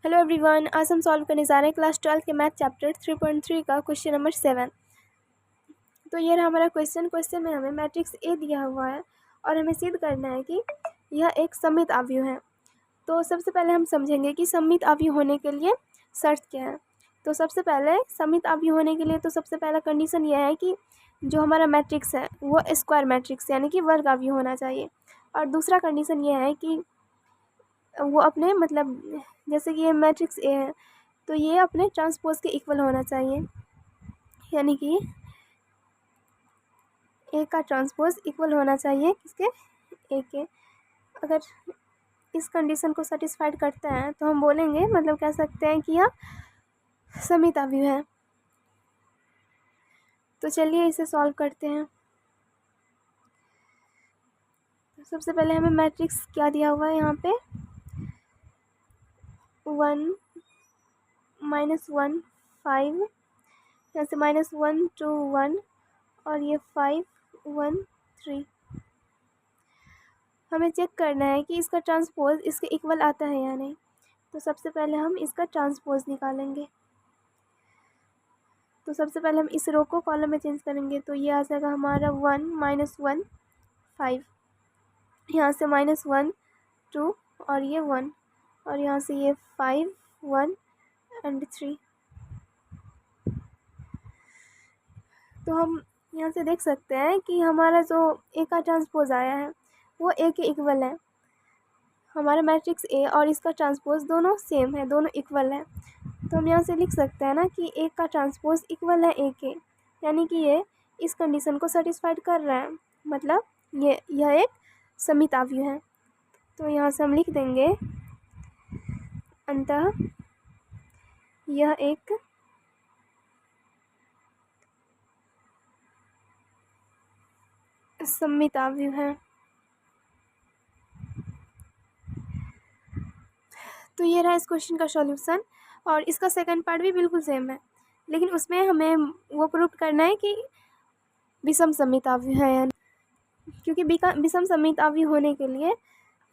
Hello everyone, आज हम solve करने जा रहे हैं क्लास 12 के मैथ चैप्टर 3.3 का क्वेश्चन नंबर 7। तो ये रहा हमारा क्वेश्चन में हमें मैट्रिक्स ए दिया हुआ है और हमें सिद्ध करना है कि यह एक सममित अवयव है। तो सबसे पहले हम समझेंगे कि सममित अवयव होने के लिए शर्त क्या है। तो सबसे पहले सममित अवयव होने के लिए तो सबसे पहला कंडीशन यह है कि जो हमारा मैट्रिक्स है वो स्क्वायर मैट्रिक्स यानी कि वर्ग अवयव होना चाहिए। और दूसरा कंडीशन यह है कि वो अपने मतलब जैसे कि ये मैट्रिक्स ए है तो ये अपने ट्रांसपोज के इक्वल होना चाहिए, यानी कि ए का ट्रांसपोज इक्वल होना चाहिए किसके, ए के। अगर इस कंडीशन को सेटिस्फाइड करते हैं तो हम बोलेंगे मतलब कह सकते हैं कि यह सममित अवयव है। तो चलिए इसे सॉल्व करते हैं। तो सबसे पहले हमें मैट्रिक्स क्या दिया हुआ है, यहाँ पे 1 -1 5, यहाँ से -1 2 1 और ये 5 1 3। हमें चेक करना है कि इसका ट्रांसपोज इसके इक्वल आता है या नहीं। तो सबसे पहले हम इसका ट्रांसपोज निकालेंगे। तो सबसे पहले हम इस रो को कॉलम में चेंज करेंगे। तो ये आ जाएगा हमारा 1 -1 5, यहाँ से -1 2 और ये 1 और यहाँ से ये 5 1 एंड 3। तो हम यहाँ से देख सकते हैं कि हमारा जो ए का ट्रांसपोज आया है वो ए के इक्वल है। हमारा मैट्रिक्स ए और इसका ट्रांसपोज दोनों सेम है, दोनों इक्वल है। तो हम यहाँ से लिख सकते हैं ना कि ए का ट्रांसपोज इक्वल है ए के, यानी कि ये इस कंडीशन को सेटिस्फाइड कर रहा है, मतलब यह एक सममित अवयव है। तो यहाँ से हम लिख देंगे अतः यह एक सममित अवयव है। तो ये रहा इस क्वेश्चन का सॉल्यूशन। और इसका सेकंड पार्ट भी बिल्कुल सेम है, लेकिन उसमें हमें वो प्रूव करना है कि विषम सममित अवयव है, यानी क्योंकि विषम सममित अवयव होने के लिए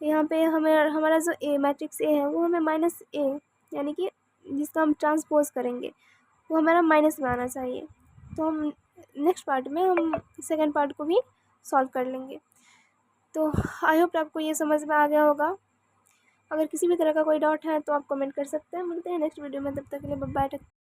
यहाँ पे हमें हमारा जो ए मैट्रिक्स ए है वो हमें -a यानी कि जिसका हम ट्रांसपोज करेंगे वो हमारा माइनस में आना चाहिए। तो हम नेक्स्ट पार्ट में हम सेकंड पार्ट को भी सॉल्व कर लेंगे। तो आई होप आपको ये समझ में आ गया होगा। अगर किसी भी तरह का कोई डाउट है तो आप कमेंट कर सकते हैं। मिलते हैं नेक्स्ट वीडियो में, तब तक के लिए बाय।